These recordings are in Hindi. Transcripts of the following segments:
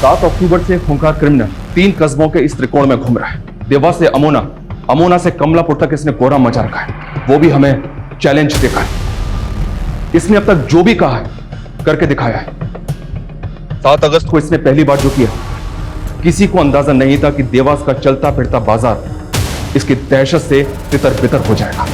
7 अक्टूबर से खूंखार क्रिमिनल 3 कस्बों के इस त्रिकोण में घूम रहा है। देवास से अमोना, अमोना से कमलापुर तक इसने कोहराम मचा रखा है। वो भी हमें चैलेंज देकर। इसने अब तक जो भी कहा है करके दिखाया है। 7 अगस्त को इसने पहली बार जो किया, किसी को अंदाजा नहीं था कि देवास का चलता फिरता बाजार इसकी दहशत से तितर बितर हो जाएगा।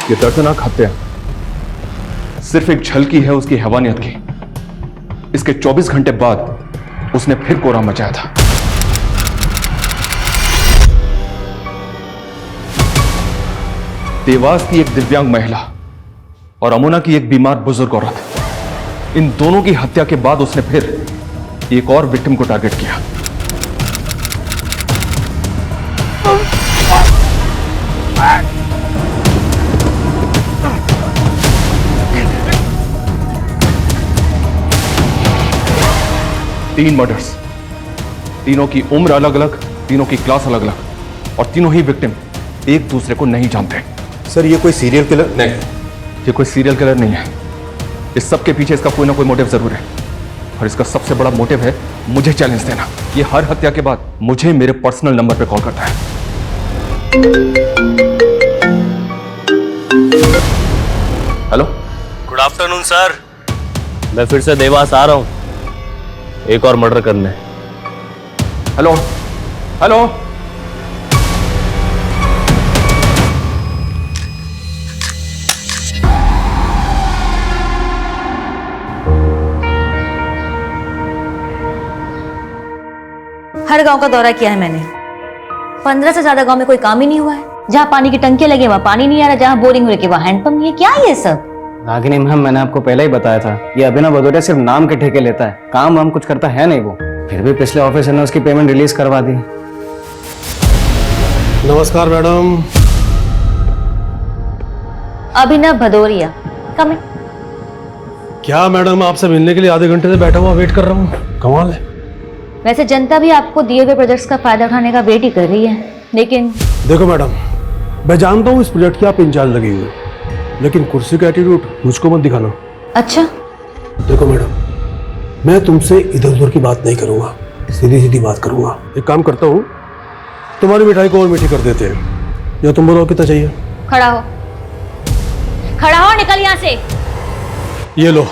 ये दर्दनाक हत्या सिर्फ एक झलकी है उसकी हैवानियत की। इसके 24 घंटे बाद उसने फिर कोहराम मचाया था। देवास की एक दिव्यांग महिला और अमोना की एक बीमार बुजुर्ग औरत, इन दोनों की हत्या के बाद उसने फिर एक और विक्टिम को टारगेट किया। तीन मर्डर्स, तीनों की उम्र अलग अलग, तीनों की क्लास अलग अलग, और तीनों ही विक्टिम एक दूसरे को नहीं जानते। सर ये कोई सीरियल किलर नहीं, ये कोई सीरियल किलर नहीं है। इस सब के पीछे इसका कोई ना कोई मोटिव जरूर है, और इसका सबसे बड़ा मोटिव है मुझे चैलेंज देना। ये हर हत्या के बाद मुझे मेरे पर्सनल नंबर पे कॉल करता है। Hello, good afternoon sir. मैं फिर से देवास आ रहा हूं एक और मर्डर करने। हेलो हेलो, हर गांव का दौरा किया है मैंने। 15 से ज्यादा गांव में कोई काम ही नहीं हुआ है। जहां पानी की टंकी लगी वहां पानी नहीं आ रहा, जहां बोरिंग हो रही वहां हैंडपंप नहीं है। क्या ये सब? रागिनी मैम, मैंने आपको पहले ही बताया था, ये अभिनव भदौरिया सिर्फ नाम के ठेके लेता है, काम वाम कुछ करता है नहीं वो। फिर भी पिछले ऑफिसर ने उसकी पेमेंट रिलीज करवा दी। नमस्कार मैडम। अभिनव भदौरिया, कम इन। क्या मैडम, आपसे मिलने के लिए आधे घंटे से बैठा हुआ वेट कर रहा हूँ। कमाल है। वैसे जनता भी आपको दिए हुए प्रोजेक्ट्स का फायदा उठाने का वेट ही कर रही है, लेकिन देखो मैडम, मैं जानता हूँ इस प्रोजेक्ट की आप इंचार्ज लगी हुई, लेकिन कुर्सी का एटीट्यूड मुझको मत दिखाना। अच्छा, देखो मैडम, मैं तुमसे इधर उधर की बात नहीं करूंगा, सीधी सीधी बात करूंगा। एक काम करता हूँ, तुम्हारी मिठाई को और मीठी कर देते हैं, या तुम बोलो कितना चाहिए। खड़ा हो, खड़ा हो, निकल यहाँ से। ये लो,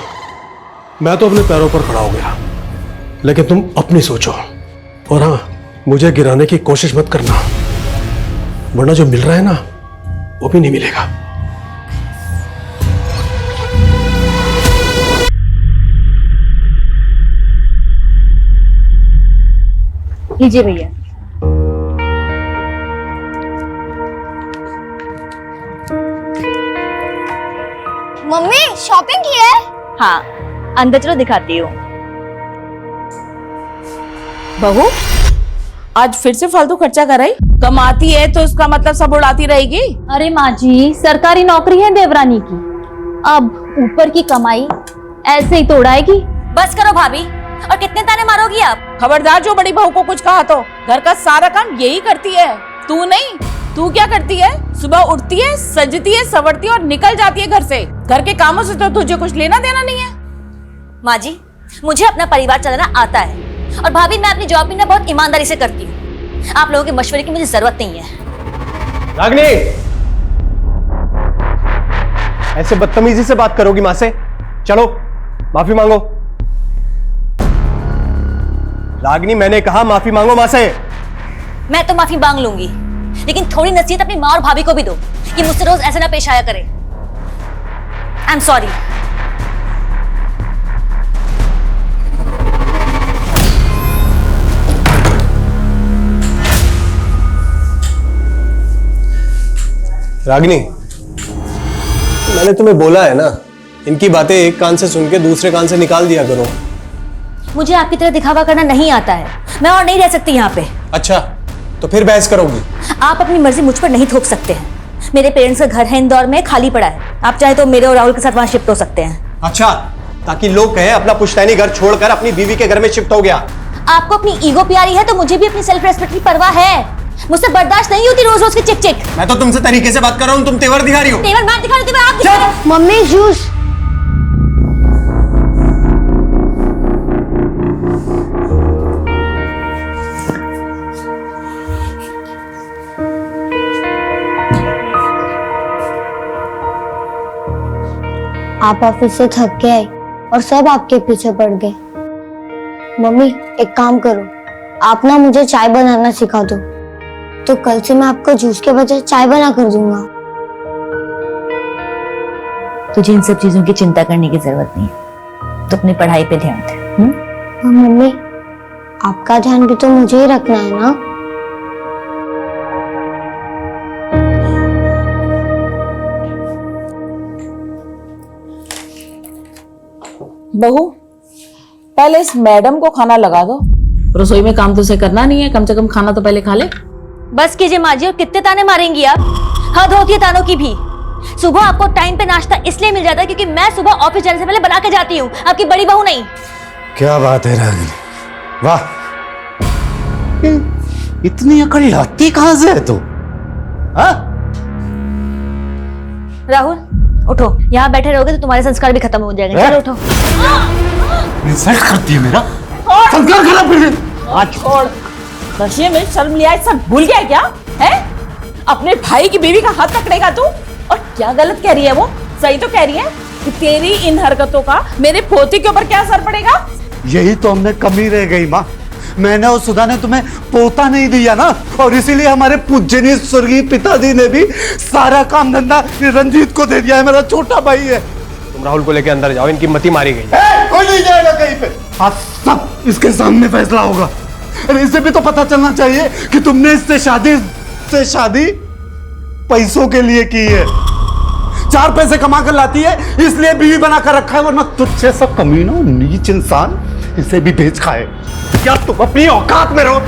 मैं तो अपने पैरों पर खड़ा हो गया, लेकिन तुम अपनी सोचो, और हाँ, मुझे गिराने की कोशिश मत करना, वरना जो मिल रहा है ना वो भी नहीं मिलेगा। लीजिए भैया। मम्मी शॉपिंग की है? हाँ, अंदर चलो दिखाती हूँ। बहू, आज फिर से फालतू खर्चा कराई? कमाती है तो इसका मतलब सब उड़ाती रहेगी? अरे माँ जी, सरकारी नौकरी है देवरानी की, अब ऊपर की कमाई ऐसे ही तो उड़ाएगी। बस करो भाभी, और कितने ताने मारोगी आप? खबरदार, जो बड़ी बहू को कुछ कहा तो। घर का सारा काम यही करती है, तू नहीं। तू क्या करती है? सुबह उठती है, सजती है, संवरती है और निकल जाती है घर से। घर के कामों से तो तुझे कुछ लेना देना नहीं है। माँ जी, मुझे अपना परिवार चलाना आता है, और भाभी मैं अपनी जॉब भी ना बहुत ईमानदारी से करती हूँ। आप लोगों के मशवरे की मुझे जरूरत नहीं है। रागिनी, ऐसे बदतमीजी से बात करोगी माँ से? चलो माफी मांगो। रागिनी, मैंने कहा माफी मांगो माँ से। मैं तो माफी मांग लूंगी, लेकिन थोड़ी नसीहत अपनी माँ और भाभी को भी दो कि मुझसे रोज ऐसे ना पेश आया करे। आई एम सॉरी। रागिनी, मैंने तुम्हें बोला है ना, इनकी बातें एक कान से सुन के दूसरे कान से निकाल दिया करो। मुझे आपकी तरह दिखावा करना नहीं आता है, मैं और नहीं रह सकती यहाँ पे। अच्छा, तो फिर बहस करोगी? आप अपनी मर्जी मुझ पर नहीं थोप सकते हैं। मेरे पेरेंट्स का घर है इंदौर में, खाली पड़ा है। आप चाहे तो मेरे और राहुल के साथ वहां शिफ्ट हो सकते हैं। अच्छा, ताकि लोग कहें अपना पुश्तैनी घर छोड़कर अपनी बीवी के घर में शिफ्ट हो गया। आपको अपनी ईगो प्यारी है तो मुझे भी अपनी सेल्फ रेस्पेक्ट की परवाह है। मुझसे बर्दाश्त नहीं होती रोज रोज की चिक चिक। मैं तो तुमसे तरीके से बात कर रहा हूँ, तुम तेवर दिखा रही हो। तेवर मैं दिखा रही हूँ, तेवर आप दिखा रहे हो। Mummy juice. आप ऑफिस से थक के आए और सब आपके पीछे पड़ गए। मम्मी एक काम करो, आप ना मुझे चाय बनाना सिखा दो, तो कल से मैं आपको जूस के बजाय चाय बना कर दूंगा। तुझे इन सब चीजों की चिंता करने की जरूरत नहीं है, तो अपनी पढ़ाई पे ध्यान दे। हाँ मम्मी, आपका ध्यान भी तो मुझे ही रखना है ना। बहू, पहले इस मैडम को खाना लगा दो। रसोई में काम तो उसे करना नहीं है, कम से कम खाना तो पहले खा ले। बस कीजिए माँ जी, और कितने ताने मारेंगी आप? हद होती है तानों की भी। सुबह आपको टाइम पे नाश्ता इसलिए मिल जाता है क्योंकि मैं सुबह ऑफिस जाने से पहले बना के जाती हूँ, आपकी बड़ी बहू नहीं। क्या बात है रागिनी, वाह, इतनी अकड़ लाती कहां से है तू? हाँ? राहुल उठो, यहाँ बैठे रहोगे तो तुम्हारे संस्कार भी खत्म हो जाएंगे। चलो उठो। इंसल्ट करती है मेरा संस्कार खराब कर दे। आज छोड़, नशे में शर्म लिया सब भूल गया क्या है? अपने भाई की बीवी का हाथ पकड़ेगा तू? और क्या गलत कह रही है वो? सही तो कह रही है कि तेरी इन हरकतों का मेरे पोती के ऊपर क्या असर पड़ेगा। यही तो हमने कमी रह गई माँ, मैंने और सुधा ने तुम्हें पोता नहीं दिया ना, और इसीलिए हमारे पूजनीय स्वर्गीय पिताजी ने भी सारा काम धंधा रंजीत को दे दिया है। मेरा छोटा भाई है। तुम राहुल को लेके अंदर जाओ, इनकी मती मारी गई। कोई नहीं जाएगा कहीं पे, आज सब इसके सामने फैसला होगा। अरे इसे भी तो पता चलना चाहिए कि तुमने इससे शादी पैसों के लिए की है। 4 पैसे कमा कर लाती है इसलिए बीवी बना कर रखा है, वरना तुझसे सब कमीना नीच इंसान इसे भी बेच खाए। क्या तुम अपनी औकात में रहो?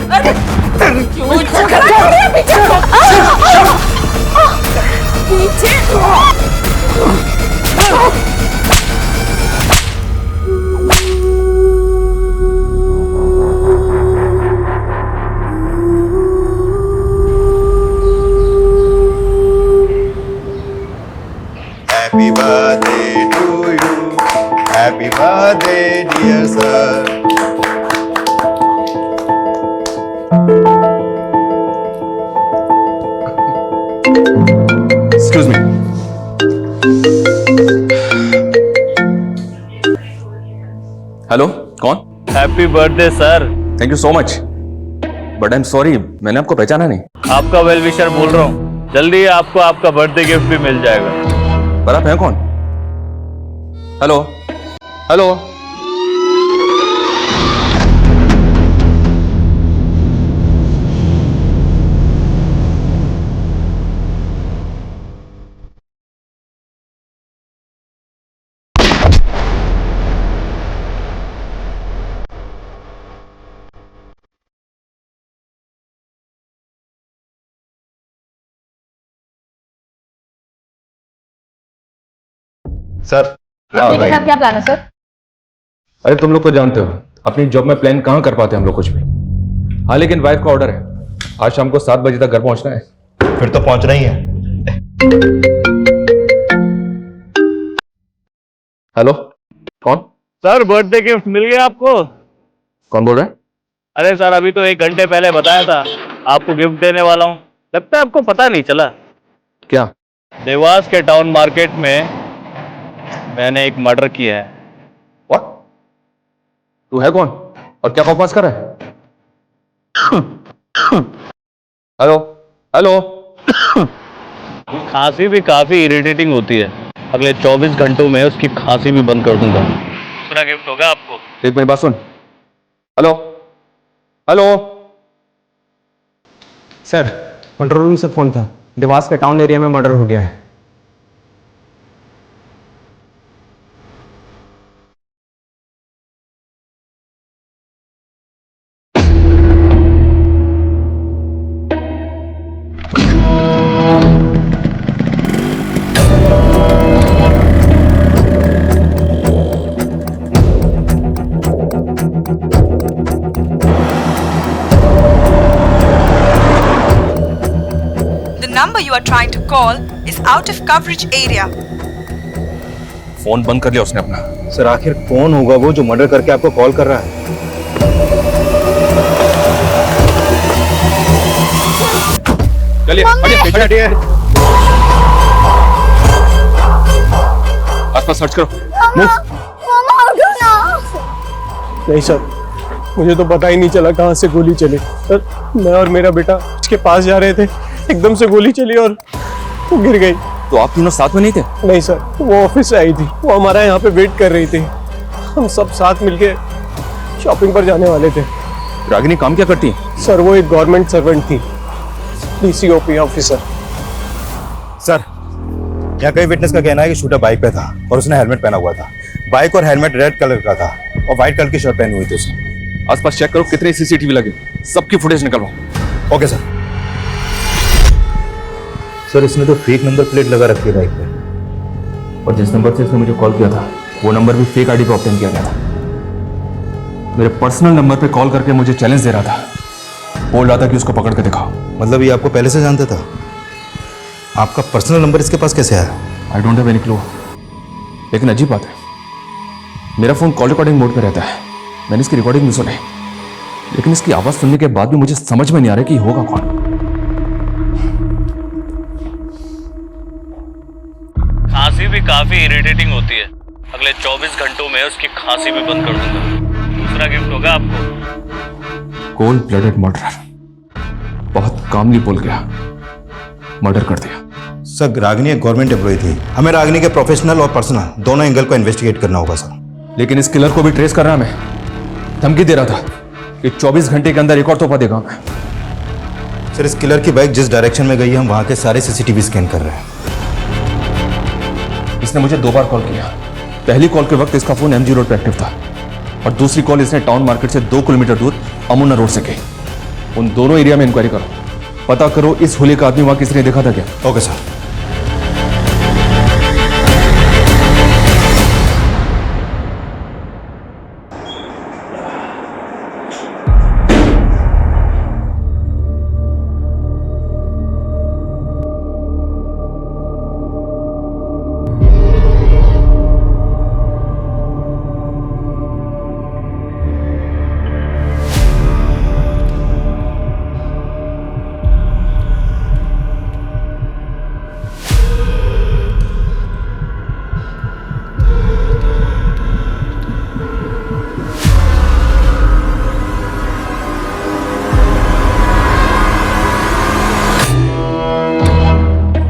Happy birthday to you. Happy birthday, dear sir. Excuse me. Hello, कौन? Happy birthday sir. Thank you so much, but I am sorry, मैंने आपको पहचाना नहीं। आपका वेल विशर बोल रहा हूँ, जल्दी आपको आपका बर्थडे गिफ्ट भी मिल जाएगा। पर आप हैं कौन? हेलो हेलो, सर, मेरे साथ क्या प्लान है सर? अरे तुम लोग तो जानते हो अपनी जॉब में प्लान कहां कर पाते हम लोग कुछ भी। हाँ लेकिन वाइफ का ऑर्डर है, आज शाम को 7 बजे तक घर पहुंचना है। फिर तो पहुंचना ही है। हेलो, कौन? सर बर्थडे गिफ्ट मिल गया आपको? कौन बोल रहा है? अरे सर अभी तो 1 घंटे पहले बताया था आपको गिफ्ट देने वाला हूँ, लगता है आपको पता नहीं चला। क्या? देवास के टाउन मार्केट में मैंने एक मर्डर किया है। व्हाट? तू है कौन और क्या बकवास कर रहा है? हेलो हेलो, खांसी भी काफी इरिटेटिंग होती है, अगले 24 घंटों में उसकी खांसी भी बंद कर दूंगा। दूसरा गिफ्ट होगा आपको। एक मेरी बात सुन। Hello hello sir control room से फोन था, देवास के टाउन एरिया में मर्डर हो गया है। The number you are trying to call is out of coverage area. Phone बंद कर लिया उसने अपना। सर आखिर कौन होगा वो जो मर्डर करके आपको कॉल कर रहा है? चलिए हटिए हटिए। आसपास सर्च करो। नहीं सर, मुझे तो पता ही नहीं चला कहाँ से गोली चली। सर मैं और मेरा बेटा उसके पास जा रहे थे, एकदम से गोली चली और वो गिर गई। तो आप तीनों साथ में नहीं थे? नहीं सर, वो ऑफिस से आई थी, वो हमारा यहाँ पे वेट कर रही थी। हम सब साथ मिलके शॉपिंग पर जाने वाले थे। रागिनी काम क्या करती है? सर वो एक गवर्नमेंट सर्वेंट थी, DCOP ऑफिसर। सर यहाँ कई विटनेस का कहना है कि शूटर बाइक पे था और उसने हेलमेट पहना हुआ था। बाइक और हेलमेट रेड कलर का था और व्हाइट कलर की शर्ट पहनी हुई थी उसने। आसपास चेक करो कितने CCTV लगे, सबकी फुटेज निकलवाओ। Okay sir. सर इसने तो फेक नंबर प्लेट लगा रखी है बाइक पे, और जिस नंबर से इसने मुझे कॉल किया था वो नंबर भी फेक ID पे ऑब्टेन किया गया था। मेरे पर्सनल नंबर पे कॉल करके मुझे चैलेंज दे रहा था, बोल रहा था कि उसको पकड़ के दिखाओ। मतलब ये आपको पहले से जानता था? आपका पर्सनल नंबर इसके पास कैसे आया? I don't have any clue. लेकिन अजीब बात है, मेरा फोन कॉल रिकॉर्डिंग मोड पे रहता है, मैंने इसकी रिकॉर्डिंग नहीं सुनी, लेकिन इसकी आवाज सुनने के बाद भी मुझे समझ में नहीं आ रहा कि होगा कौन। खांसी भी काफी इरिटेटिंग होती है, अगले 24 घंटों में उसकी खांसी भी बंद कर दूंगा। दूसरा गिफ्ट होगा आपको। कोल्ड ब्लडेड मर्डर, बहुत कामली बोल गया, मर्डर कर दिया। सर रागिनी एक गवर्नमेंट एम्प्लॉय थी, हमें रागिनी के प्रोफेशनल और पर्सनल दोनों एंगल को इन्वेस्टिगेट करना होगा सर। लेकिन इस किलर को भी ट्रेस करना हमें। धमकी दे रहा था कि 24 घंटे के अंदर एक और तोहफा देगा मैं। सर इस किलर की बाइक जिस डायरेक्शन में गई है हम वहां के सारे CCTV स्कैन कर रहे हैं। इसने मुझे 2 बार कॉल किया। पहली कॉल के वक्त इसका फोन MG रोड पर एक्टिव था और दूसरी कॉल इसने टाउन मार्केट से 2 किलोमीटर दूर अमुना रोड से की। उन दोनों एरिया में इंक्वायरी करो, पता करो इस होली का आदमी वहां किसी ने देखा था क्या। Okay sir.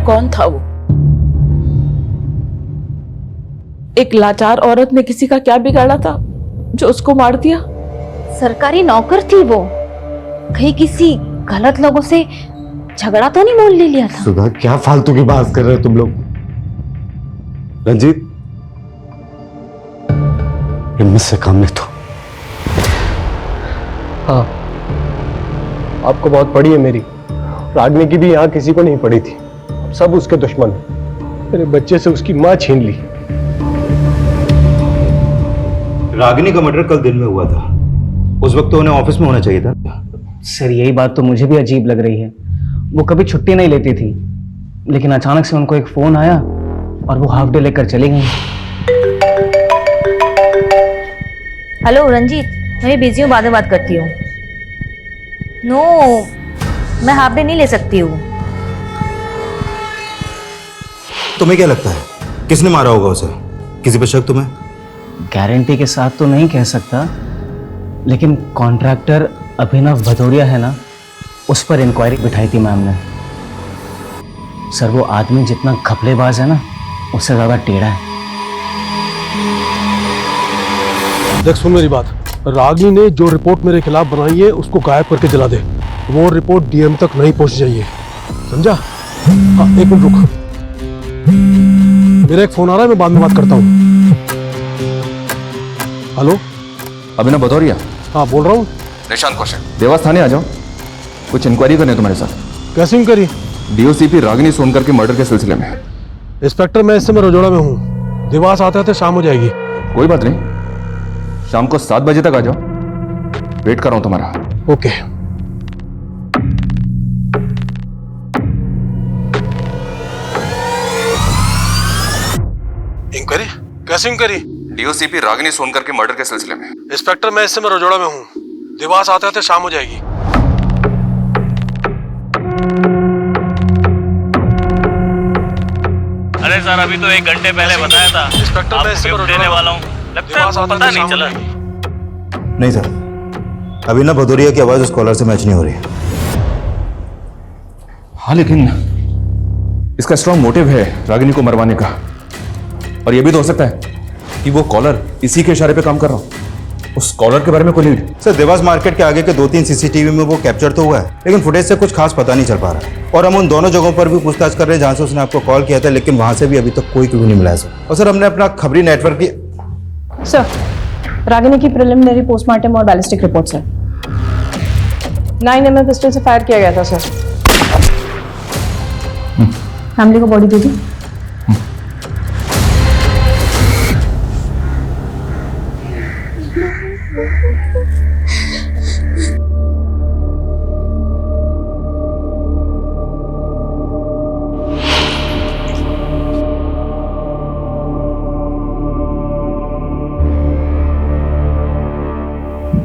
कौन था वो? एक लाचार औरत ने किसी का क्या बिगाड़ा था जो उसको मार दिया? सरकारी नौकर थी वो, कहीं किसी गलत लोगों से झगड़ा तो नहीं मोल ले लिया था? सुधा क्या फालतू की बात कर रहे हो तुम लोग? रंजीत हिम्मत से काम ले तो। हाँ आपको बहुत पड़ी है मेरी, रागिनी की भी यहाँ किसी को नहीं पड़ी थी, सब उसके दुश्मन हैं। मेरे बच्चे से उसकी माँ छीन ली। रागिनी का मर्डर कल दिन में हुआ था, उस वक्त तो उन्हें ऑफिस में होना चाहिए था। सर यही बात तो मुझे भी अजीब लग रही है। वो कभी छुट्टी नहीं लेती थी, लेकिन अचानक से उनको एक फोन आया और वो हाफ डे लेकर चली गई। हेलो रंजीत, मैं बिजी हूँ, बाद में बात करती हूँ। नो, मैं हाफ डे नहीं ले सकती हूँ। तुम्हें क्या लगता है किसने मारा होगा उसे? किसी पे शक तुम्हें? गारंटी के साथ तो नहीं कह सकता, लेकिन कॉन्ट्रैक्टर अभिनव भदौरिया है ना, उस पर इंक्वायरी बिठाई थी मैम ने। सर वो आदमी जितना घपलेबाज है ना, उससे ज्यादा टेढ़ा है। देख सुन मेरी बात, रागिनी ने जो रिपोर्ट मेरे खिलाफ बनाई है उसको गायब करके जला दे। वो रिपोर्ट डीएम तक नहीं पहुंच चाहिए, समझा? हाँ, एक मिनट रुक, मेरा एक फोन आ रहा है, मैं बाद में बात करता हूँ। हेलो, अभिनव भदौरिया। हाँ बोल रहा हूँ। निशांत कौशिक, देवास थाने आ जाओ, कुछ इंक्वायरी करनी है तुम्हारे साथ। कैसे करी? डीओसीपी रागिनी सोनकर के मर्डर के सिलसिले में। इंस्पेक्टर, मैं इस समय रजोड़ा में हूँ, देवास आते आते शाम हो जाएगी। कोई बात नहीं, शाम को 7 बजे तक आ जाओ, वेट कर रहा हूं तुम्हारा। ओके। इंक्वायरी? कैसी इंक्वायरी? डीओसीपी रागिनी सोनकर के मर्डर के सिलसिले में। इंस्पेक्टर, मैं इस समय रजोड़ा में हूँ, देवास आते आते शाम हो जाएगी। अरे सर, अभी तो 1 घंटे पहले बताया था। इंस्पेक्टर, मैं इस समय आपको देने वाला हूँ, लगता है आपको पता नहीं चला। नहीं सर, अभिनव भदौरिया की आवाज उस कॉलर से मैच नहीं हो रही। हाँ, लेकिन इसका स्ट्रॉन्ग मोटिव है रागिनी को मरवाने का, और यह भी तो हो सकता है कि वो कॉलर इसी के इशारे पे काम कर रहा हो। उस कॉलर के बारे में कोई लीड? सर, देवास मार्केट के आगे के 2-3 सीसीटीवी में वो कैप्चर तो हुआ है, लेकिन फुटेज से कुछ खास पता नहीं चल पा रहा। और हम उन दोनों जगहों पर भी पूछताछ कर रहे हैं जहां से उसने आपको कॉल किया था, लेकिन वहां से भी अभी तक कोई क्लू नहीं मिला है सर। और सर, हमने अपना खबरी नेटवर्क की सर, रागिनी की प्रिलिमिनरी पोस्टमार्टम और ballistic report sir. 9mm pistol से फायर किया गया था सर। फैमिली को बॉडी दे दी।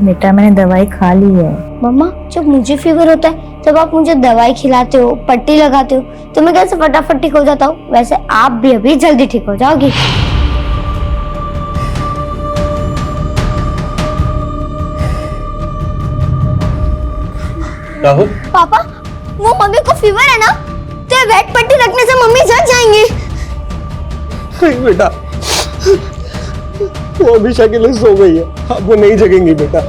बेटा, मैंने दवाई खा ली है। मम्मा, जब मुझे फीवर होता है तब आप मुझे दवाई खिलाते हो, पट्टी लगाते हो, तो मैं कैसे फटाफट ठीक हो जाता हूँ। वैसे आप भी अभी जल्दी ठीक हो जाओगी। राहुल, पापा, वो मम्मी को फीवर है ना, तो ये वेट पट्टी रखने से मम्मी जग जाएंगी। नहीं बेटा, वो हमेशा के लिए सो गई है, अब वो नहीं जगेंगी बेटा।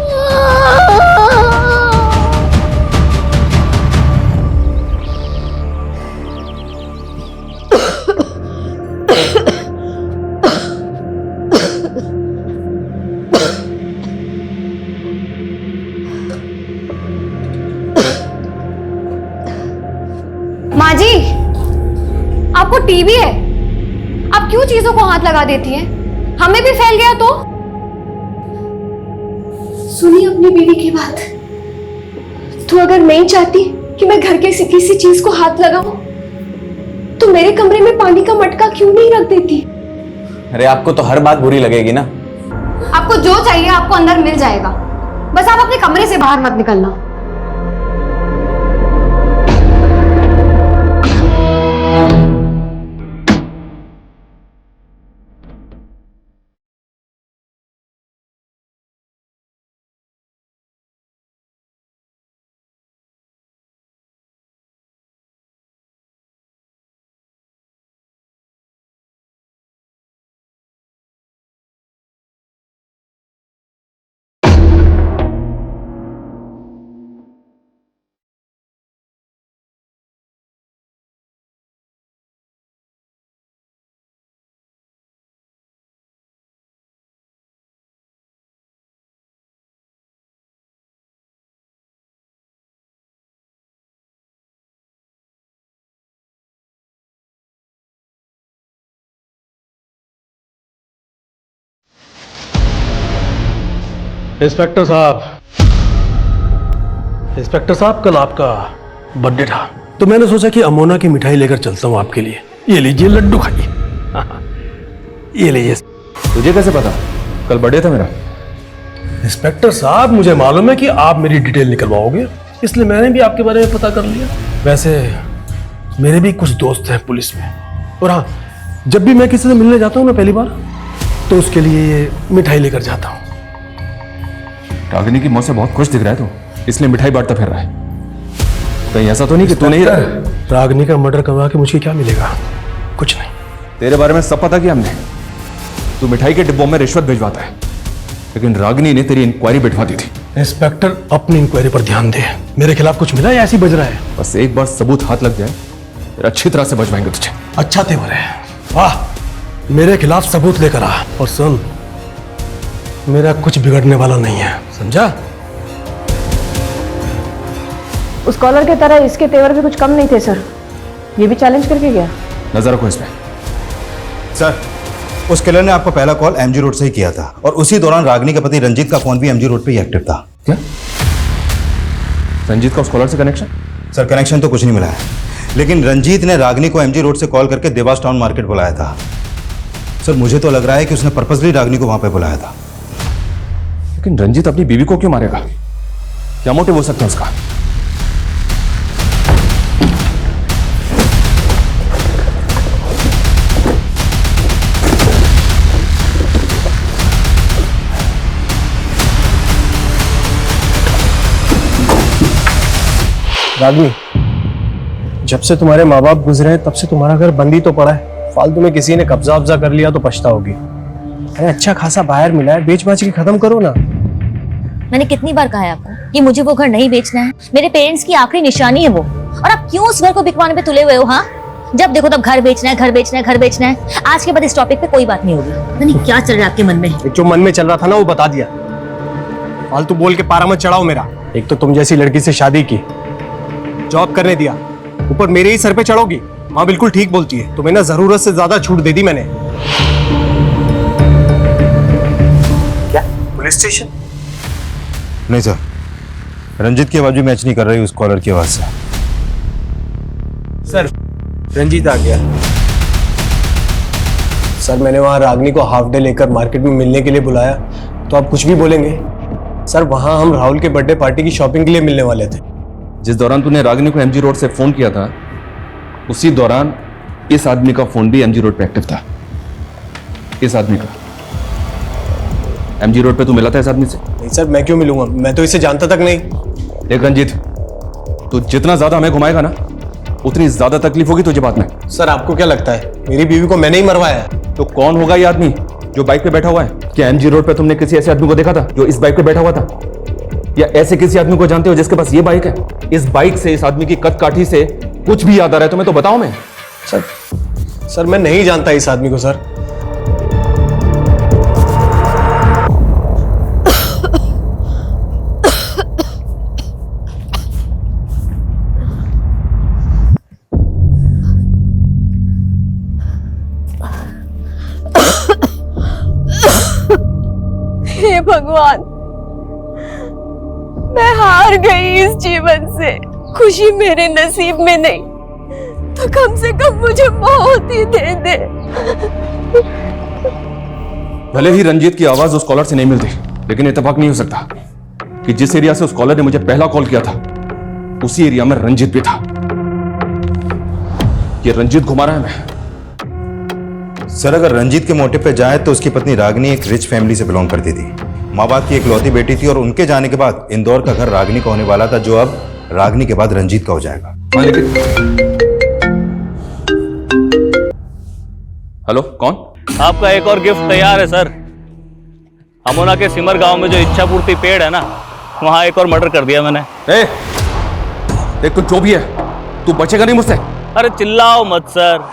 माँ जी, आपको टीबी है, आप क्यों चीजों को हाथ लगा देती हैं? हमें भी फैल गया तो? सुनिए अपनी बीवी की बात। तो अगर नहीं चाहती कि मैं घर के किसी चीज को हाथ लगाऊं, तो मेरे कमरे में पानी का मटका क्यों नहीं रख देती? अरे आपको तो हर बात बुरी लगेगी ना। आपको जो चाहिए आपको अंदर मिल जाएगा, बस आप अपने कमरे से बाहर मत निकलना। इंस्पेक्टर साहब, कल आपका बर्थडे था, तो मैंने सोचा कि अमोना की मिठाई लेकर चलता हूँ आपके लिए। ये लीजिए, लड्डू खाइए। ये लीजिए। तुझे कैसे पता कल बर्थडे था मेरा? इंस्पेक्टर साहब, मुझे मालूम है कि आप मेरी डिटेल निकलवाओगे, इसलिए मैंने भी आपके बारे में पता कर लिया। वैसे मेरे भी कुछ दोस्त हैं पुलिस में, और हाँ, जब भी मैं किसी से मिलने जाता हूँ ना पहली बार, तो उसके लिए ये मिठाई लेकर जाता हूँ। रागिनी की मौत से बहुत खुश दिख रहा है तू, इसलिए मिठाई बांटता फिर रहा है। कहीं ऐसा तो नहीं कि तू नहीं रहा? रागिनी का मर्डर करवा के मुझे क्या मिलेगा? कुछ नहीं। तेरे बारे में सब पता किया हमने। तू मिठाई के डिब्बों में रिश्वत भिजवाता है, लेकिन रागिनी ने तेरी इंक्वायरी बिठवा दी थी। इंस्पेक्टर अपनी इंक्वायरी पर ध्यान दे। मेरे खिलाफ कुछ मिला या ऐसे ही बज रहा है? बस एक बार सबूत हाथ लग जाए, फिर अच्छी तरह से बजवाएंगे तुझे। अच्छा तेवर है, वाह। मेरे खिलाफ सबूत लेकर आ, और सुन, मेरा कुछ बिगड़ने वाला नहीं है, समझा? उस कॉलर के तरह इसके तेवर भी कुछ कम नहीं थे सर। ये भी चैलेंज करके गया। नजर रखो इसमें। सर, उस किलर ने आपको पहला कॉल एमजी रोड से ही किया था, और उसी दौरान रागिनी के पति रंजीत का फोन भी एमजी रोड पे ही एक्टिव था। क्या रंजीत का उस कॉलर से कनेक्शन? सर, कनेक्शन तो कुछ नहीं मिला है, लेकिन रंजीत ने रागिनी को एमजी रोड से कॉल करके देवास टाउन मार्केट बुलाया था। सर, मुझे तो लग रहा है कि उसने पर्पसली रागिनी को वहां पे बुलाया था। लेकिन रंजीत अपनी बीवी को क्यों मारेगा? क्या मोटिव हो सकता है उसका? रागिनी, जब से तुम्हारे माँ बाप गुजरे हैं तब से तुम्हारा घर बंद ही तो पड़ा है। फालतू में किसी ने कब्जा वब्जा कर लिया तो पछताओगी। अरे अच्छा खासा बाहर मिला है, बेच बाच के खत्म करो ना। मैंने कितनी बार कहा है आपको कि मुझे वो घर नहीं बेचना है? मेरे पेरेंट्स की आखिरी निशानी है वो, और आप क्यों उस घर को बिकवाने पे तुले हुए हो? हाँ, जब देखो तब घर बेचना है, घर बेचना है, घर बेचना है। आज के बाद इस टॉपिक पे कोई बात नहीं होगी। पता नहीं क्या चल रहा है आपके मन में। जो मन में चल रहा था ना वो बता दिया। फालतू बोल के पारा मत चढ़ाओ मेरा। एक तो तुम जैसी लड़की से शादी की, जॉब करने दिया, ऊपर मेरे ही सर पे चढ़ोगी। हाँ बिल्कुल ठीक बोलती है, तुम्हें ना जरूरत से ज्यादा छूट दे दी मैंने। क्या पुलिस स्टेशन? नहीं सर, रंजीत की आवाज भी मैच नहीं कर रही उस कॉलर की आवाज से। सर, रंजीत आ गया। सर, मैंने वहां रागिनी को हाफ डे लेकर मार्केट में मिलने के लिए बुलाया, तो आप कुछ भी बोलेंगे? सर, वहां हम राहुल के बर्थडे पार्टी की शॉपिंग के लिए मिलने वाले थे। जिस दौरान तूने रागिनी को एमजी रोड से फोन किया था, उसी दौरान इस आदमी का फोन भी एमजी रोड पे एक्टिव था। इस आदमी का एमजी रोड पे तू मिला था इस आदमी से? नहीं सर, मैं क्यों मिलूंगा? मैं तो इसे जानता तक नहीं। देख रंजीत, तू जितना ज्यादा हमें घुमाएगा ना, उतनी ज्यादा तकलीफ होगी तुझे बाद में। सर, आपको क्या लगता है मेरी बीवी को मैंने ही मरवाया है? तो कौन होगा ये आदमी जो बाइक पे बैठा हुआ है? क्या एमजी रोड पे तुमने किसी ऐसे आदमी को देखा था जो इस बाइक पे बैठा हुआ था? या ऐसे किसी आदमी को जानते हो जिसके पास ये बाइक है? इस बाइक से, इस आदमी की कद काठी से कुछ भी याद आ रहा है तुम्हें तो बताओ। मैं सर मैं नहीं जानता इस आदमी को सर। हे भगवान, मैं हार गई इस जीवन से। खुशी मेरे नसीब में नहीं तो कम से कम मुझे मौत ही दे दे। भले ही रंजीत की आवाज उस कॉलर से नहीं मिलती, लेकिन इत्तेफाक नहीं हो सकता कि जिस एरिया से उस कॉलर ने मुझे पहला कॉल किया था, उसी एरिया में रंजीत भी था। ये रंजीत घुमा रहा है मैं। सर, अगर रंजीत के मोटिव पे जाए तो उसकी पत्नी रागिनी एक रिच फैमिली से बिलोंग करती थी, माँ बाप की इकलौती बेटी थी, और उनके जाने के बाद इंदौर का घर रागिनी का होने वाला था, जो अब रागिनी के बाद रंजीत का हो जाएगा। हेलो, कौन? आपका एक और गिफ्ट तैयार है सर। अमोना के सिमर गांव में जो इच्छा पूर्ति पेड़ है ना, वहां एक और मर्डर कर दिया मैंने। देख, तू जो भी है, तू बचेगा नहीं मुझसे। अरे चिल्लाओ मत सर।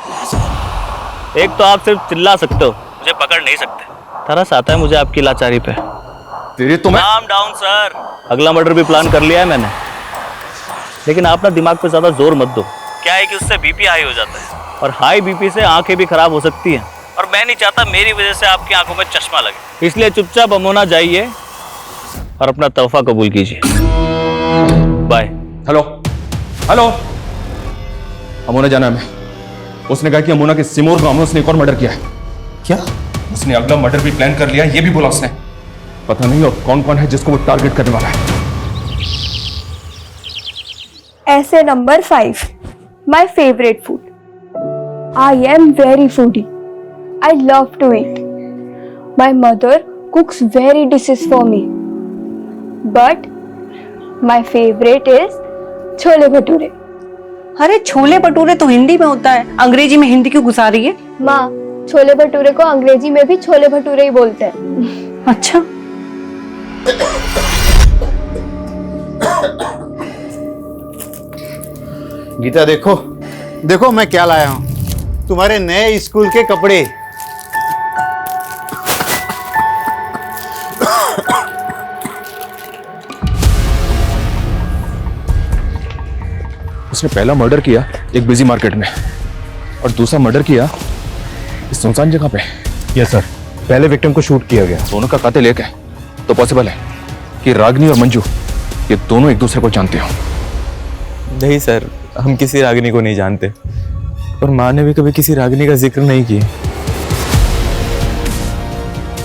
एक तो आप सिर्फ चिल्ला सकते हो, मुझे पकड़ नहीं सकते। तरस आता है मुझे आपकी लाचारी पे। तेरे तो मैं काम डाउन सर। अगला मर्डर भी प्लान कर लिया है मैंने, लेकिन आप ना दिमाग पे ज्यादा जोर मत दो। क्या है कि उससे बीपी हाई हो जाता है, और हाई बीपी से आंखें भी खराब हो सकती हैं, और मैं नहीं चाहता मेरी वजह से आपकी आंखों में चश्मा लगे। इसलिए चुपचाप अमोना जाइए और अपना तोहफा कबूल कीजिए। बाय। हेलो हेलो, अमोना जाना है हमें। उसने कहा कि अमोना के सिमोर गांव में उसने एक और मर्डर किया है। क्या? उसने अगला मर्डर भी प्लान कर लिया, ये भी बोला उसने। पता नहीं और कौन कौन है जिसको वो टारगेट करने वाला है। ऐसे number 5, my favorite food. I am very foodie. I love to eat. My mother cooks very dishes for me. But my favorite is chole bhature. अरे छोले भटूरे तो हिंदी में होता है, अंग्रेजी में हिंदी क्यों घुसा रही है? माँ, छोले भटूरे को अंग्रेजी में भी छोले भटूरे ही बोलते हैं। अच्छा, गीता देखो देखो मैं क्या लाया हूं, तुम्हारे नए स्कूल के कपड़े। उसने पहला मर्डर किया एक बिजी मार्केट में और दूसरा मर्डर किया इस सुनसान जगह पे। यस सर, पहले विक्टिम को शूट किया गया। दोनों का कातिल एक है तो पॉसिबल है कि रागिनी और मंजू ये दोनों एक दूसरे को जानते हो। नहीं सर, हम किसी रागिनी को नहीं जानते और माँ ने भी कभी किसी रागिनी का जिक्र नहीं किया।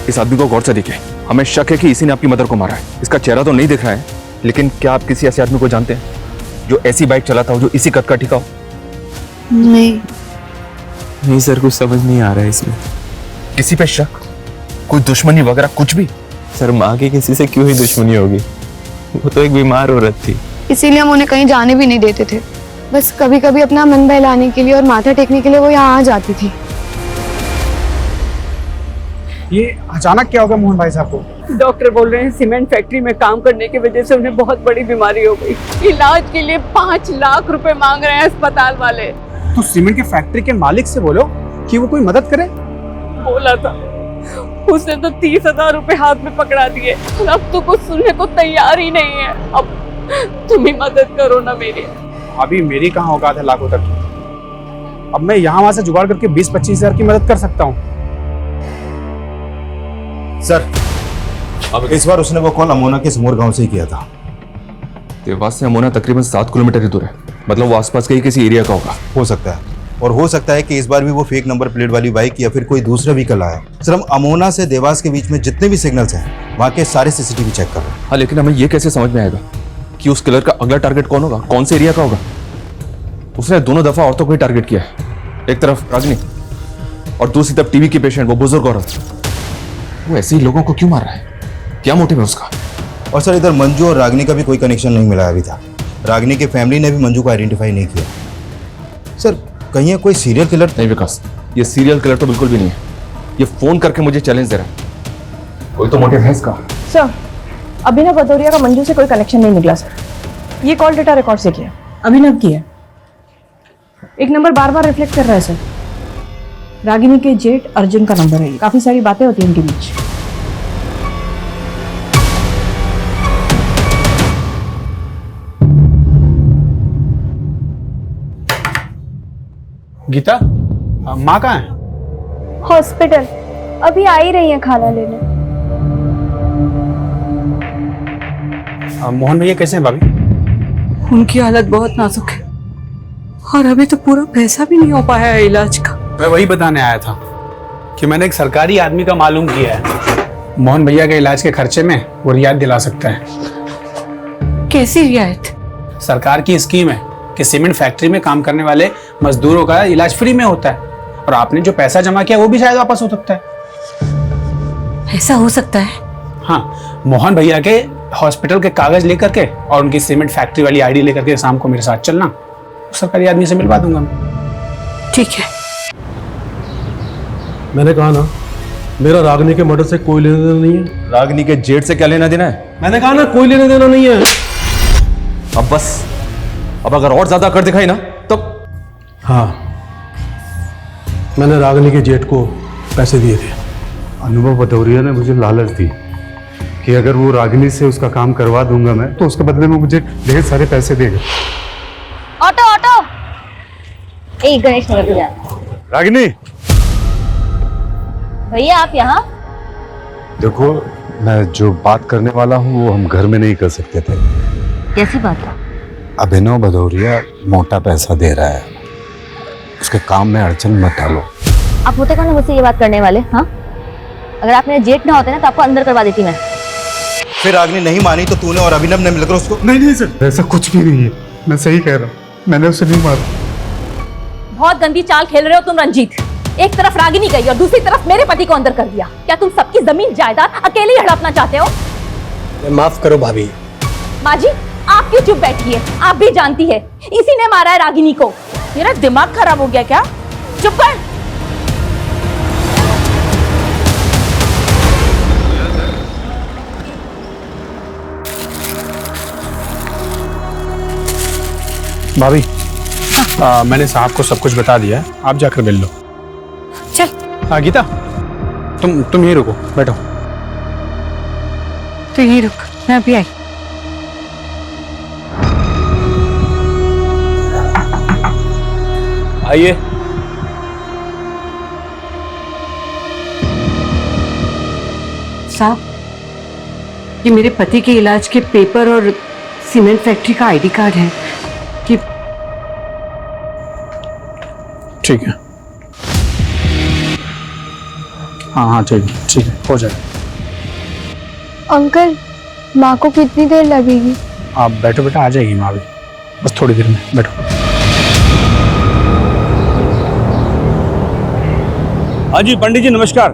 इस आदमी को गौर से देखें, हमें शक है कि इसी ने आपकी मदर को मारा है। इसका चेहरा तो नहीं दिख रहा है, लेकिन क्या आप किसी ऐसे आदमी को जानते हैं जो ऐसी बाइक चलाता हो, जो इसी कद का टिका हो? नहीं सर, कुछ समझ नहीं आ रहा है इसमें। किसी पे शक, कोई दुश्मनी वगैरह कुछ भी? सर माँ की किसी से क्यों ही दुश्मनी होगी, वो तो एक बीमार औरत थी। इसीलिए हम उन्हें कहीं जाने भी नहीं देते थे। बस कभी कभी अपना मन बहलाने के लिए और माथा टेकने के लिए वो यहाँ आ जाती थी। ये अचानक क्या हो गया मोहन भाई साहब को? डॉक्टर बोल रहे हैं सीमेंट फैक्ट्री में काम करने की वजह से उन्हें बहुत बड़ी बीमारी हो गई। इलाज के लिए 5 लाख रुपए मांग रहे हैं अस्पताल वाले। तो सीमेंट के फैक्ट्री के मालिक से बोलो कि वो कोई मदद करे। बोला था, उसने तो 30,000 रुपए हाथ में पकड़ा दिए। अब तो कुछ सुनने को तैयार ही नहीं है। अब तुम ही मदद करो ना मेरी। अभी मेरी कहाँ औकात है लाखों तक। अब मैं यहाँ वहां से जुगाड़ करके 20-25 हजार की मदद कर सकता हूँ। सर, अब इस बार उसने वो कॉल अमोना के समोर गांव से ही किया था। देवास से अमोना तकरीबन 7 किलोमीटर ही दूर है, मतलब वो आसपास के ही किसी एरिया का होगा। हो सकता है, और हो सकता है कि इस बार भी वो फेक नंबर प्लेट वाली बाइक या फिर कोई दूसरा व्हीकल आया। सर, हम अमोना से देवास के बीच में जितने भी सिग्नल्स हैं वहाँ के सारे सीसीटीवी चेक कर रहे हैं। हाँ, लेकिन हमें ये कैसे समझ में आएगा कि उस किलर का अगला टारगेट कौन होगा, कौन से एरिया का होगा? उसने दोनों दफा औरतों को ही टारगेट किया है, एक तरफ रागिनी और दूसरी तरफ टीवी की पेशेंट, वो बुजुर्ग औरत। वो ऐसे ही लोगों को क्यों मार रहा है? क्या मोटिव है उसका? और सर, इधर मंजू और रागिनी का भी कोई कनेक्शन नहीं मिला अभी तक। रागिनी की फैमिली ने भी मंजू को आइडेंटिफाई नहीं किया। सर, कहीं ये कोई सीरियल किलर? नहीं विकास, ये सीरियल किलर तो बिल्कुल भी नहीं है। ये फोन करके मुझे चैलेंज दे रहा है। कोई तो मोटिव है इसका। सर, अभिनव भदौरिया का मंजू से कोई कनेक्शन नहीं निकला सर। ये कॉल डेटा रिकॉर्ड से किया, अभिनव की है। एक नंबर बार बार रिफ्लेक्ट कर रहा है सर। रागिनी के जेठ अर्जुन का नंबर है। काफी सारी बातें होती हैं इनके बीच। गीता, माँ कहाँ है? हॉस्पिटल, अभी आ ही रही है खाना लेने। मोहन भैया कैसे हैं भाभी? उनकी हालत बहुत नाजुक है और अभी तो पूरा पैसा भी नहीं हो पाया है इलाज का। मैं वही बताने आया था कि मैंने एक सरकारी आदमी का मालूम किया है, मोहन भैया के इलाज के खर्चे में वो रियायत दिला सकता है। कैसी रियायत? सरकार की स्कीम है कि सीमेंट फैक्ट्री में काम करने वाले मजदूरों का इलाज फ्री में होता है, और आपने जो पैसा जमा किया वो भी शायद वापस हो सकता है। ऐसा हो सकता है? हाँ, मोहन भैया के हॉस्पिटल के कागज लेकर के और उनकी सीमेंट फैक्ट्री वाली आईडी लेकर के शाम को मेरे साथ चलना, सरकारी आदमी से मिलवा दूंगा मैं। ठीक है। मैंने कहा ना, मेरा रागिनी के मर्डर से कोई लेना देना नहीं है। रागिनी के जेठ से क्या लेना देना है? मैंने कहा ना, कोई लेना देना नहीं है। अब बस, अब अगर और ज्यादा कर दिखाई ना तो। हाँ, मैंने रागिनी के जेठ को पैसे दिए थे। अनुभव भदौरिया ने मुझे लालच दी कि अगर वो रागिनी से उसका काम करवा दूंगा मैं, तो उसके बदले में मुझे ढेर सारे पैसे देगा। ऑटो ऑटो, एक गणेश नगर पे जाना। रागिनी, भैया आप यहाँ? देखो, मैं जो बात करने वाला हूँ वो हम घर में नहीं कर सकते थे। कैसी बात है? अभिनव भदौरिया मोटा पैसा दे रहा है, उसके काम में अड़चन मत डालो। आप होते कौन मुझसे ये बात करने वाले? हाँ, अगर आप मेरे जेठ ना होते ना तो आपको अंदर करवा देती मैं। फिर रागिनी नहीं मानी तो तूने और अभिनव ने मिलकर उसको? नहीं सर, ऐसा कुछ भी नहीं है, मैं सही कह रहा हूँ, मैंने उसे नहीं मारा। बहुत गंदी चाल खेल रहे हो तुम रंजीत। एक तरफ रागिनी गई और दूसरी तरफ मेरे पति को अंदर कर दिया। क्या तुम सबकी जमीन जायदाद अकेले ही हड़पना चाहते हो? माफ करो भाभी। माँ जी, आप क्यों चुप बैठी है? आप भी जानती है इसी ने मारा है रागिनी को। मेरा दिमाग खराब हो गया क्या? चुप कर। भाभी मैंने साहब को सब कुछ बता दिया है, आप जाकर मिल लो। चल। हाँ गीता, तुम यहीं रुको, बैठो। तो यहीं रुक, मैं अभी आई। आइए। साहब, ये मेरे पति के इलाज के पेपर और सीमेंट फैक्ट्री का आईडी कार्ड है। कि ठीक है, हाँ ठीक है, हो जाएगा। अंकल, माँ को कितनी देर लगेगी? आप बैठो बेटा, आ जाएगी माँ भी, बस थोड़ी देर में, बैठो। हाँ जी पंडित जी नमस्कार।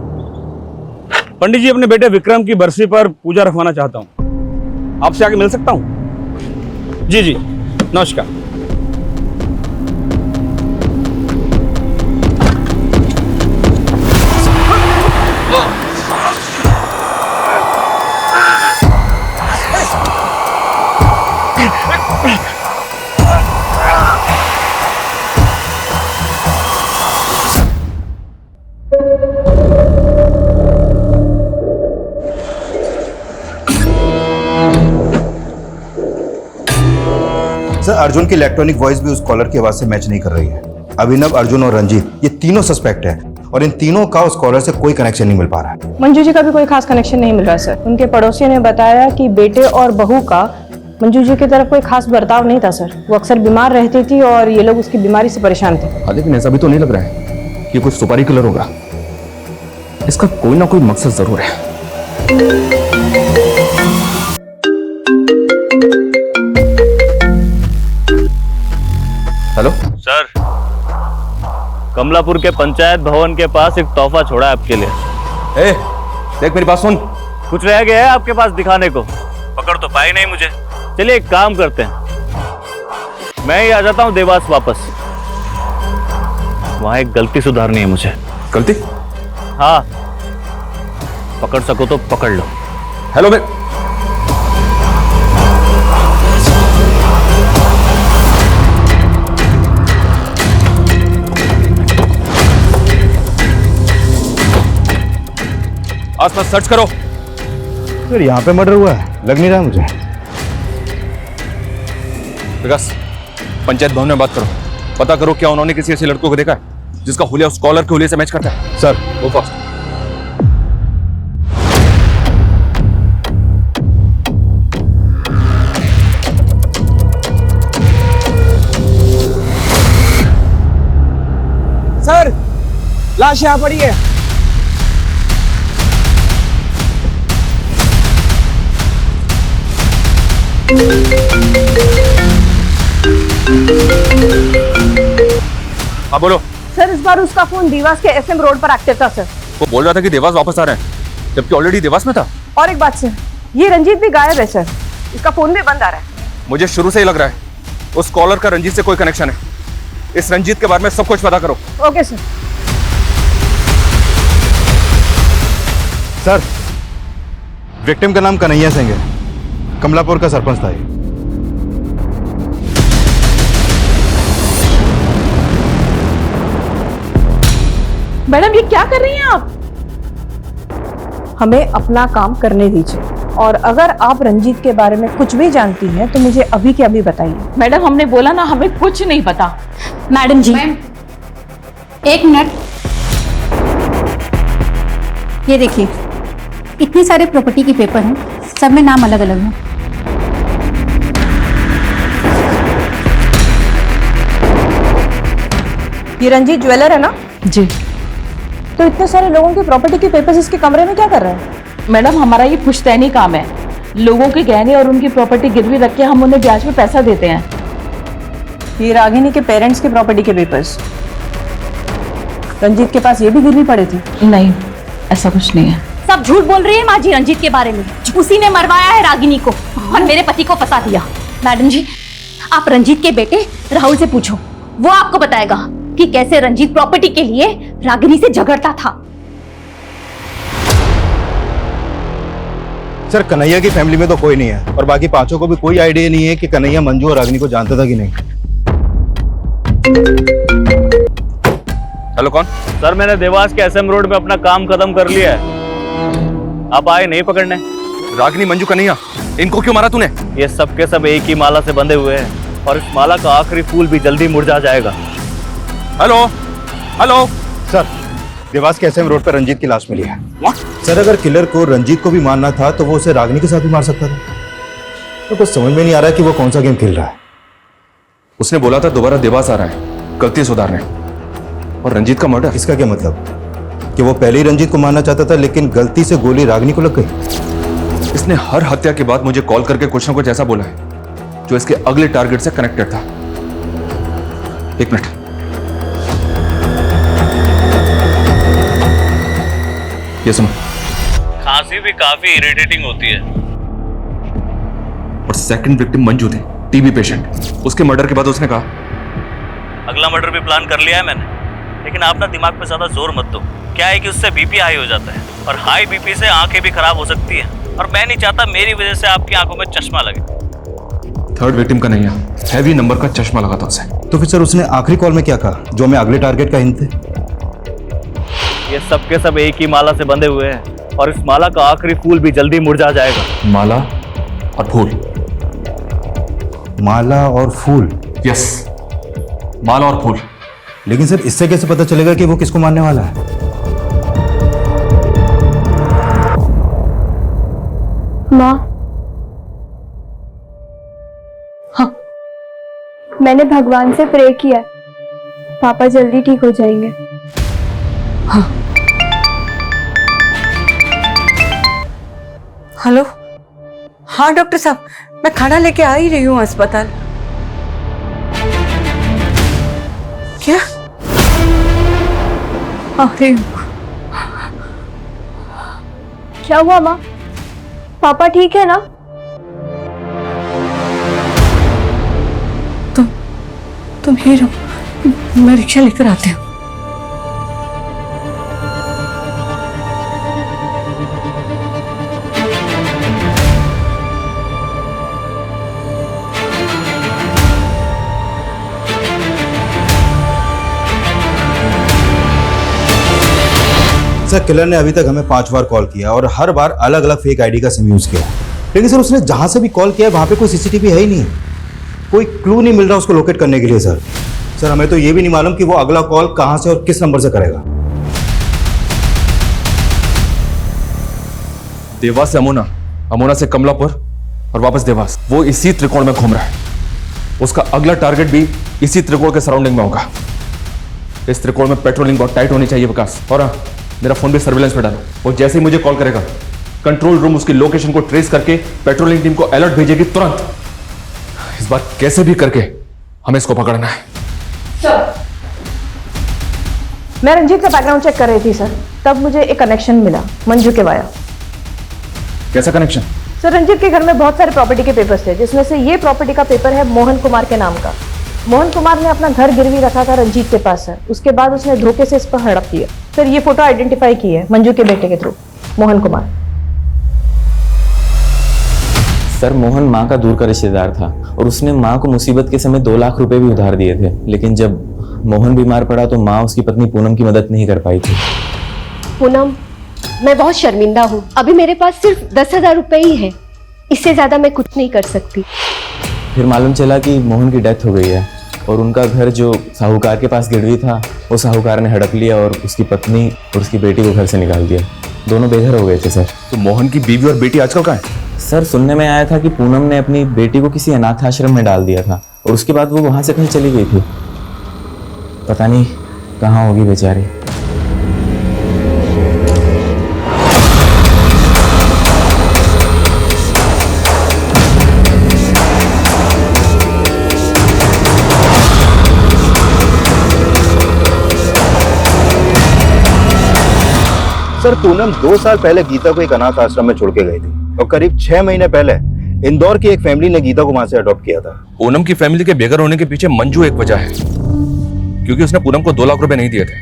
पंडित जी, अपने बेटे विक्रम की बरसी पर पूजा रखवाना चाहता हूँ, आपसे आके मिल सकता हूँ? जी नमस्कार। सर, अर्जुन की इलेक्ट्रॉनिक वॉइस भी उस कॉलर की आवाज से मैच नहीं कर रही है। अभिनव, अर्जुन और रंजीत, ये तीनों सस्पेक्ट हैं और इन तीनों का उस कॉलर से कोई कनेक्शन नहीं मिल पा रहा है। मंजू जी का भी कोई खास कनेक्शन नहीं मिल रहा सर। उनके पड़ोसियों ने बताया कि बेटे और बहू का मंजू जी की तरफ कोई खास बर्ताव नहीं था सर। वो अक्सर बीमार रहती थी और ये लोग उसकी बीमारी से परेशान थे। हाँ, लेकिन ऐसा भी तो नहीं लग रहा है कि कुछ सुपारी किलर होगा। इसका कोई ना कोई मकसद जरूर है। हेलो सर, कमलापुर के पंचायत भवन के पास एक तोहफा छोड़ा है आपके लिए। ए, देख मेरी बात सुन। कुछ रह गया है आपके पास दिखाने को? पकड़ तो पाई नहीं मुझे। चलिए एक काम करते हैं, मैं ही आ जाता हूँ देवास वापस। वहां एक गलती सुधारनी है मुझे। गलती? हाँ, पकड़ सको तो पकड़ लो। हेलो मैं आसपास सर्च करो। फिर यहाँ पे मर्डर हुआ है, लग नहीं रहा मुझे। विकास, पंचायत भवन में बात करो, पता करो क्या उन्होंने किसी ऐसे लड़कों को देखा है जिसका हुलिया उस कॉलर के हुलिये से मैच करता है। सर वो फास्ट। सर, लाश यहाँ पड़ी है। हाँ बोलो। सर, इस बार उसका फोन देवास के एसएम रोड पर एक्टिव था सर। वो बोल रहा था कि देवास वापस आ रहे हैं, जबकि ऑलरेडी देवास में था। और एक बात सर, ये रंजीत भी गायब है सर। इसका फोन भी बंद आ रहा है। मुझे शुरू से ही लग रहा है उस कॉलर का रंजीत से कोई कनेक्शन है। इस रंजीत के बारे में सब कुछ पता करो। Okay sir. सर, विक्टिम का नाम कन्हैया सिंह है, कमलापुर का सरपंच था ये। मैडम, ये क्या कर रही हैं आप? हमें अपना काम करने दीजिए, और अगर आप रंजीत के बारे में कुछ भी जानती हैं तो मुझे अभी के अभी बताइए। मैडम, हमने बोला ना हमें कुछ नहीं पता। मैडम जी, एक मिनट। ये देखिए, इतने सारे प्रॉपर्टी के पेपर हैं, सब में नाम अलग अलग हैं। ये रंजीत ज्वेलर है ना? जी। तो इतने सारे लोगों की प्रॉपर्टी के पेपर्स इसके कमरे में क्या कर रहे हैं? मैडम, हमारा ये पुश्तैनी काम है। लोगों के गहने और उनकी प्रॉपर्टी गिरवी रख के हम उन्हें ब्याज में पैसा देते हैं। ये रागिनी के पेरेंट्स की प्रॉपर्टी के पेपर्स, रंजीत के पास ये भी गिरवी पड़े थे? नहीं, ऐसा कुछ नहीं है। सब झूठ बोल रही है माँ जी रंजीत के बारे में। उसी ने मरवाया है रागिनी को और मेरे पति को फंसा दिया। मैडम जी, आप रंजीत के बेटे राहुल से पूछो, वो आपको बताएगा कि कैसे रंजीत प्रॉपर्टी के लिए रागिनी से झगड़ता था। सर, कन्हैया की फैमिली में तो कोई नहीं है और बाकी पांचों को भी कोई आइडिया नहीं है कि कन्हैया मंजू और रागिनी को जानता था कि नहीं। हेलो, कौन? सर मैंने देवास के एसएम रोड पे अपना काम खत्म कर लिया है, आप आए नहीं पकड़ने? रागिनी, मंजू, कन्हैया, इनको क्यों मारा तूने? ये सब के सब एक ही माला से बंधे हुए हैं और इस माला का आखिरी फूल भी जल्दी मुरझा जाएगा। हेलो हेलो सर, देवास के एसएम रोड पर रंजीत की लाश मिली है। सर, अगर किलर को रंजीत को भी मारना था तो वो उसे रागिनी के साथ भी मार सकता था। तो कुछ समझ में नहीं आ रहा कि वो कौन सा गेम खेल रहा है। उसने बोला था दोबारा देवास आ रहा है गलती सुधारने, और रंजीत का मर्डर। इसका क्या मतलब कि वो पहले ही रंजीत को मारना चाहता था लेकिन गलती से गोली रागिनी को लग गई? इसने हर हत्या के बाद मुझे कॉल करके कुछ ना कुछ ऐसा बोला है जो इसके अगले टारगेट से कनेक्टेड था। एक मिनट, ये सुनो। खांसी भी काफी इरिटेटिंग होती है। और सेकंड विक्टिम मंजू थे, टीबी पेशेंट। उसके मर्डर के बाद उसने कहा अगला मर्डर भी प्लान कर लिया है मैंने, लेकिन आप ना दिमाग पे ज्यादा जोर मत दो। क्या है कि उससे बीपी हाई हो जाता है और हाई बीपी से आंखें भी खराब हो सकती हैं, और मैं नहीं चाहता मेरी वजह से आपकी आंखों में चश्मा लगे। थर्ड विक्टिम का नहीं है, हैवी नंबर का चश्मा लगा था उसे। तो फिर सर उसने आखिरी कॉल में क्या कहा जो हमें अगले टारगेट का हिंट थे? ये सब के सब एक ही माला से बंधे हुए हैं और इस माला का आखिरी फूल भी जल्दी मुरझा जाएगा। माला और फूल? माला और फूल? यस, माला और फूल। लेकिन सर इससे कैसे पता चलेगा कि वो किसको मारने वाला है? माँ, हाँ, मैंने भगवान से प्रे किया है, पापा जल्दी ठीक हो जाएंगे। हाँ। हेलो, हाँ डॉक्टर साहब, मैं खाना लेके आ ही रही हूँ अस्पताल। क्या? अरे क्या हुआ माँ? पापा ठीक है ना? तुम ही रहो, मैं रिक्शा लेकर आती हूँ। सर, किलर ने अभी तक हमें 5 बार कॉल किया और हर बार अलग अलग फेक आईडी का सिम यूज किया। लेकिन सर उसने जहां से भी कॉल किया वहां पे कोई सीसीटीवी है ही नहीं, कोई क्लू नहीं मिल रहा उसको लोकेट करने के लिए। सर हमें तो ये भी नहीं मालूम कि वो अगला कॉल कहां से और किस नंबर से करेगा। देवास से अमोना, अमोना से कमलापुर और वापस देवास। वो इसी त्रिकोण में घूम रहा है। उसका अगला टारगेट भी इसी त्रिकोण के सराउंडिंग में होगा। इस त्रिकोण में पेट्रोलिंग बहुत टाइट होनी चाहिए विकास। और हाँ, मेरा फोन भी सर्विलेंस पे डालो। वो जैसे ही मुझे कॉल करेगा कंट्रोल रूम उसकी लोकेशन को ट्रेस करके पेट्रोलिंग टीम को अलर्ट भेजेगी तुरंत। इस बार कैसे भी करके हमें इसको पकड़ना है। सर, मैं रंजीत का बैकग्राउंड चेक कर रही थी सर, तब मुझे एक कनेक्शन मिला मंजू के वाया। कैसा कनेक्शन? सर, रंजीत के घर में बहुत सारे प्रॉपर्टी के पेपर्स थे, जिसमें से ये प्रॉपर्टी का पेपर है मोहन कुमार के नाम का। मोहन कुमार ने अपना घर गिरवी रखा था रंजीत के पास है, उसके बाद उसने धोखे से इस पर हड़प दिया। सर, ये फोटो आइडेंटिफाई की है मंजू के बेटे के थ्रू, मोहन कुमार। सर, मोहन माँ का दूर का रिश्तेदार था और उसने माँ को मुसीबत के समय 2 लाख रुपए भी उधार दिए थे। लेकिन जब मोहन बीमार पड़ा तो माँ उसकी पत्नी पूनम की मदद नहीं कर पाई थी। पूनम, मैं बहुत शर्मिंदा हूँ। अभी मेरे पास सिर्फ 10,000 रुपए ही है, इससे ज्यादा मैं कुछ नहीं कर सकती। फिर मालूम चला कि मोहन की डेथ हो गई है और उनका घर जो साहूकार के पास गिरवी था वो साहूकार ने हड़प लिया और उसकी पत्नी और उसकी बेटी को घर से निकाल दिया। दोनों बेघर हो गए थे सर। तो मोहन की बीवी और बेटी आजकल कहाँ है? सर, सुनने में आया था कि पूनम ने अपनी बेटी को किसी अनाथ आश्रम में डाल दिया था और उसके बाद वो वहां से कहीं चली गई थी। पता नहीं कहाँ होगी बेचारी। सर, पूनम 2 साल पहले गीता को एक अनाथ आश्रम में छोड़ के गई थी और करीब 6 महीने पहले इंदौर की एक फैमिली ने गीता को वहां से अडॉप्ट किया था। पूनम की फैमिली के बेघर होने के पीछे मंजू एक वजह है, क्योंकि उसने पूनम को 2 लाख रुपए नहीं दिए थे।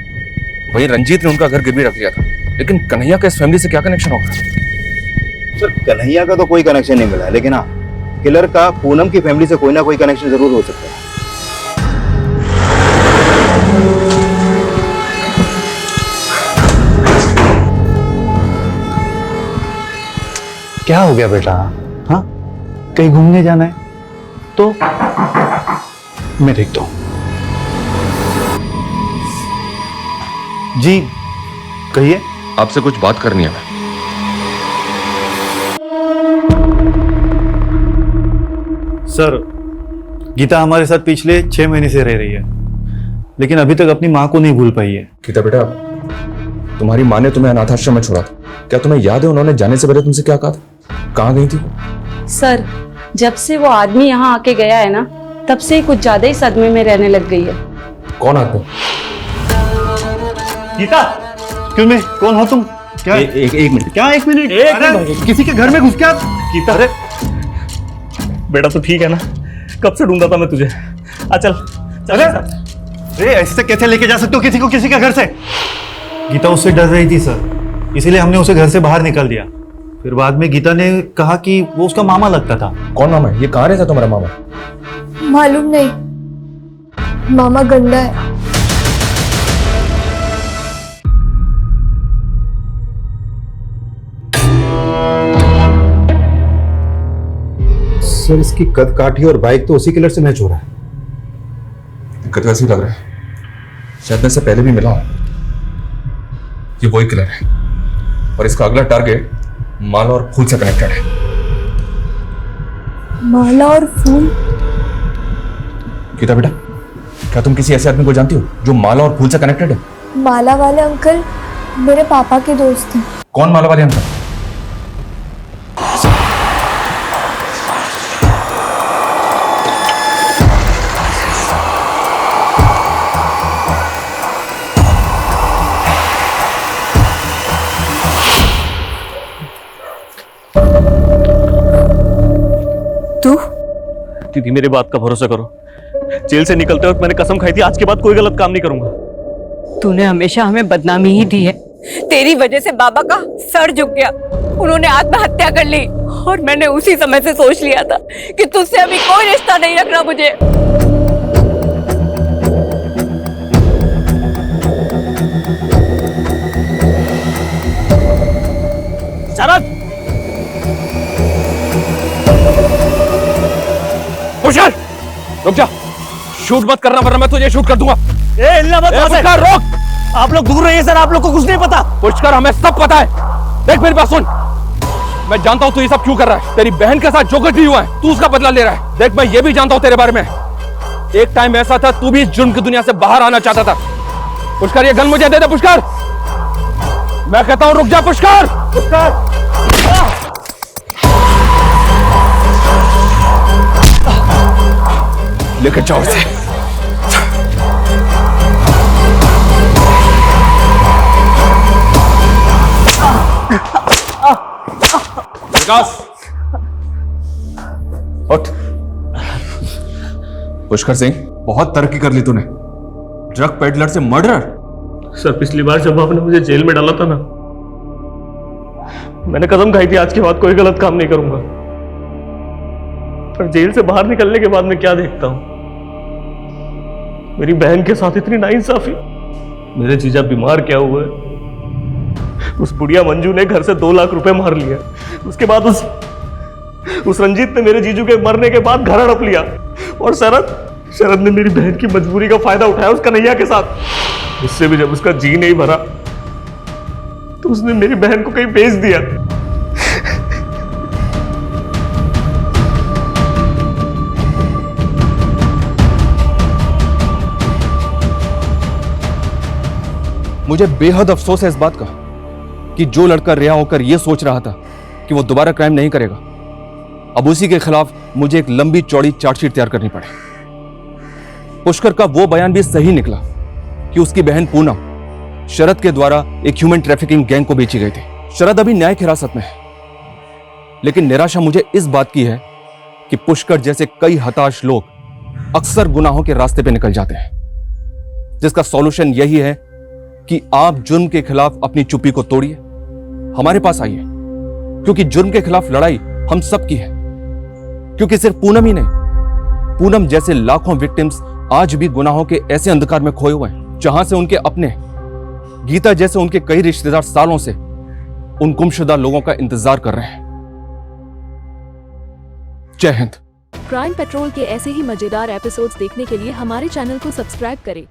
वहीं रंजीत ने उनका घर गिरवी रख लिया था। लेकिन कन्हैया का इस फैमिली से क्या कनेक्शन होगा? सर, कन्हैया का तो कोई कनेक्शन नहीं मिला, लेकिन हाँ, किलर का पूनम की फैमिली से कोई ना कोई कनेक्शन जरूर हो सकता है। क्या हो गया बेटा? हाँ, कहीं घूमने जाना है तो मैं देखता हूं। जी कहिए। आपसे कुछ बात करनी है। सर, गीता हमारे साथ पिछले 6 महीने से रह रही है, लेकिन अभी तक अपनी माँ को नहीं भूल पाई है। गीता बेटा, तुम्हारी माँ ने तुम्हें अनाथाश्रम में छोड़ा था, क्या तुम्हें याद है उन्होंने जाने से पहले तुमसे क्या कहा था? कहाँ गई थी? सर, जब से वो आदमी यहाँ आके गया है ना, तब से ही कुछ ज्यादा ही सदमे में रहने लग गई है। कौन आदमी? गीता, क्यों मैं? कौन हो तुम? क्या? एक मिनट। क्या 1 मिनट? अरे, किसी के घर में घुस क्या? गीता, अरे बेटा तो ठीक है ना? कब से ढूंढा था मैं तुझे। चल। अरे ऐसे कैसे लेके जा सकते हो किसी को किसी के घर से? गीता उससे डर रही थी सर, इसीलिए हमने उसे घर से बाहर निकाल दिया। फिर बाद में गीता ने कहा कि वो उसका मामा लगता था। कौन मामा? ये कहाँ रहता तुम्हारा मामा? मालूम नहीं, मामा गंदा है। सर, इसकी कद काठी और बाइक तो उसी किलर से मैच हो रहा है। दिक्कत वैसी लग रहा है, शायद मैं इससे पहले भी मिला हूं। ये वही किलर है और इसका अगला टारगेट माला और फूल से कनेक्टेड है। माला और फूल? गीता बेटा, क्या तुम किसी ऐसे आदमी को जानती हो जो माला और फूल से कनेक्टेड है? माला वाले अंकल मेरे पापा के दोस्त हैं। कौन माला वाले अंकल? दीदी, मेरी बात का भरोसा करो। जेल से निकलते वक्त मैंने कसम खाई थी आज के बाद कोई गलत काम नहीं करूंगा। तूने हमेशा हमें बदनामी ही दी है। तेरी वजह से बाबा का सर झुक गया, उन्होंने आत्महत्या कर ली और मैंने उसी समय से सोच लिया था कि तुझसे अभी कोई रिश्ता नहीं रखना मुझे। शरद, पुष्कर, रुक जा। शूट मत करना वरना मैं तुझे शूट कर दूंगा। हिलना मत। पुष्कर रोक। आप लोग दूर रहिए सर, आप लोग को कुछ नहीं पता। पुष्कर, हमें सब पता है। देख मेरी बात सुन, मैं जानता हूं तू ये सब क्यों कर रहा है। तेरी बहन के साथ जो कुछ भी हुआ है तू उसका बदला ले रहा है। देख, मैं ये भी जानता हूं तेरे बारे में, एक टाइम ऐसा था तू भी इस जुर्म की दुनिया से बाहर आना चाहता था। पुष्कर, ये गन मुझे दे दे। पुष्कर, मैं कहता हूं रुक जा। पुष्कर, पुष्कर, लेकर जाओ इसे। विकास, उठ। पुष्कर सिंह, बहुत तरक्की कर ली तूने। ड्रग पेडलर से मर्डरर। सर, पिछली बार जब आपने मुझे जेल में डाला था ना, मैंने कसम खाई थी आज के बाद कोई गलत काम नहीं करूंगा। पर जेल से बाहर निकलने के बाद मैं क्या देखता हूं, मेरी बहन के साथ इतनी नाइंसाफी। मेरे जीजा बीमार क्या हुए, उस बुढ़िया मंजू ने घर से 2 लाख रुपए मार लिया। उसके बाद उस रंजीत ने मेरे जीजू के मरने के बाद घर हड़प लिया। और शरद ने मेरी बहन की मजबूरी का फायदा उठाया उस कन्हैया के साथ। उससे भी जब उसका जी नहीं भरा तो उसने मेरी बहन को कहीं भेज दिया। मुझे बेहद अफसोस है इस बात का कि जो लड़का रिहा होकर यह सोच रहा था कि वो दोबारा क्राइम नहीं करेगा, अब उसी के खिलाफ मुझे एक लंबी चौड़ी चार्जशीट तैयार करनी पड़े। पुष्कर का वो बयान भी सही निकला कि उसकी बहन पूनम शरद के द्वारा एक ह्यूमन ट्रैफिकिंग गैंग को बेची गई थी। शरद अभी न्यायिक हिरासत में है, लेकिन निराशा मुझे इस बात की है कि पुष्कर जैसे कई हताश लोग अक्सर गुनाहों के रास्ते पे निकल जाते हैं, जिसका सॉल्यूशन यही है कि आप जुर्म के खिलाफ अपनी चुप्पी को तोड़िए, हमारे पास आइए, क्योंकि जुर्म के खिलाफ लड़ाई हम सबकी है। क्योंकि सिर्फ पूनम ही नहीं, पूनम जैसे लाखों विक्टिम्स आज भी गुनाहों के ऐसे अंधकार में खोए हुए हैं जहां से उनके अपने, गीता जैसे उनके कई रिश्तेदार सालों से उन गुमशुदा लोगों का इंतजार कर रहे हैं। जय हिंद। क्राइम पेट्रोल के ऐसे ही मजेदार एपिसोड्स देखने के लिए हमारे चैनल को सब्सक्राइब करें